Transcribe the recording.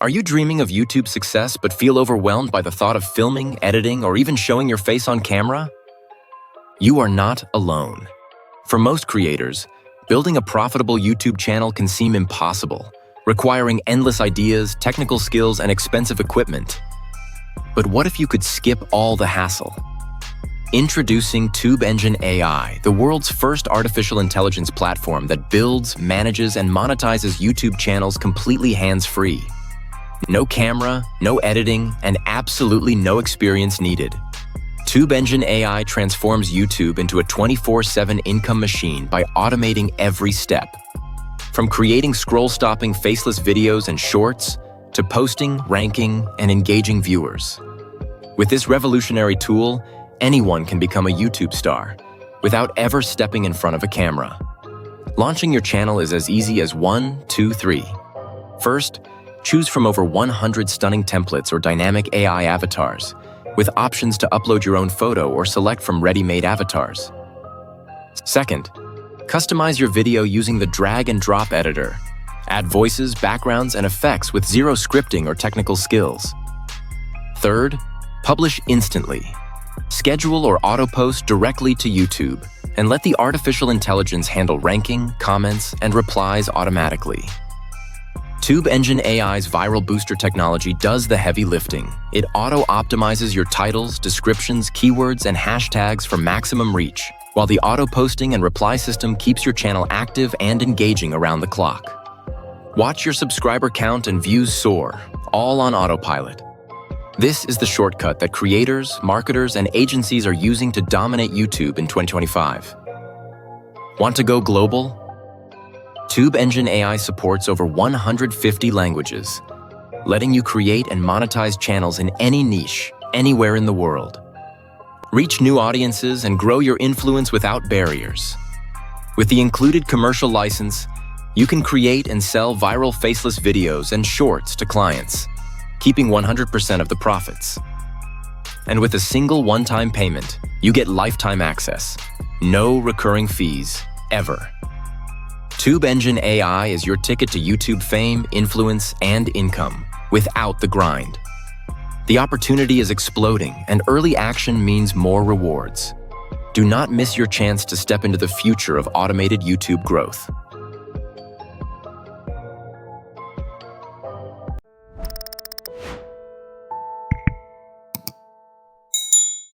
Are you dreaming of YouTube success but feel overwhelmed by the thought of filming, editing, or even showing your face on camera? You are not alone. For most creators, building a profitable YouTube channel can seem impossible, requiring endless ideas, technical skills, and expensive equipment. But what if you could skip all the hassle? Introducing TubeEngine AI, the world's first artificial intelligence platform that builds, manages, and monetizes YouTube channels completely hands-free. No camera, no editing, and absolutely no experience needed. TubeEngine AI transforms YouTube into a 24/7 income machine by automating every step. From creating scroll-stopping faceless videos and shorts, to posting, ranking, and engaging viewers. With this revolutionary tool, anyone can become a YouTube star, without ever stepping in front of a camera. Launching your channel is as easy as 1, 2, 3. First, choose from over 100 stunning templates or dynamic AI avatars, with options to upload your own photo or select from ready-made avatars. Second, customize your video using the drag-and-drop editor. Add voices, backgrounds, and effects with zero scripting or technical skills. Third, publish instantly. Schedule or auto-post directly to YouTube, and let the artificial intelligence handle ranking, comments, and replies automatically. TubeEngine AI's viral booster technology does the heavy lifting. It auto-optimizes your titles, descriptions, keywords, and hashtags for maximum reach, while the auto-posting and reply system keeps your channel active and engaging around the clock. Watch your subscriber count and views soar, all on autopilot. This is the shortcut that creators, marketers, and agencies are using to dominate YouTube in 2025. Want to go global? TubeEngine AI supports over 150 languages, letting you create and monetize channels in any niche, anywhere in the world. Reach new audiences and grow your influence without barriers. With the included commercial license, you can create and sell viral faceless videos and shorts to clients, keeping 100% of the profits. And with a single one-time payment, you get lifetime access. No recurring fees, ever. TubeEngine AI is your ticket to YouTube fame, influence, and income, without the grind. The opportunity is exploding, and early action means more rewards. Do not miss your chance to step into the future of automated YouTube growth.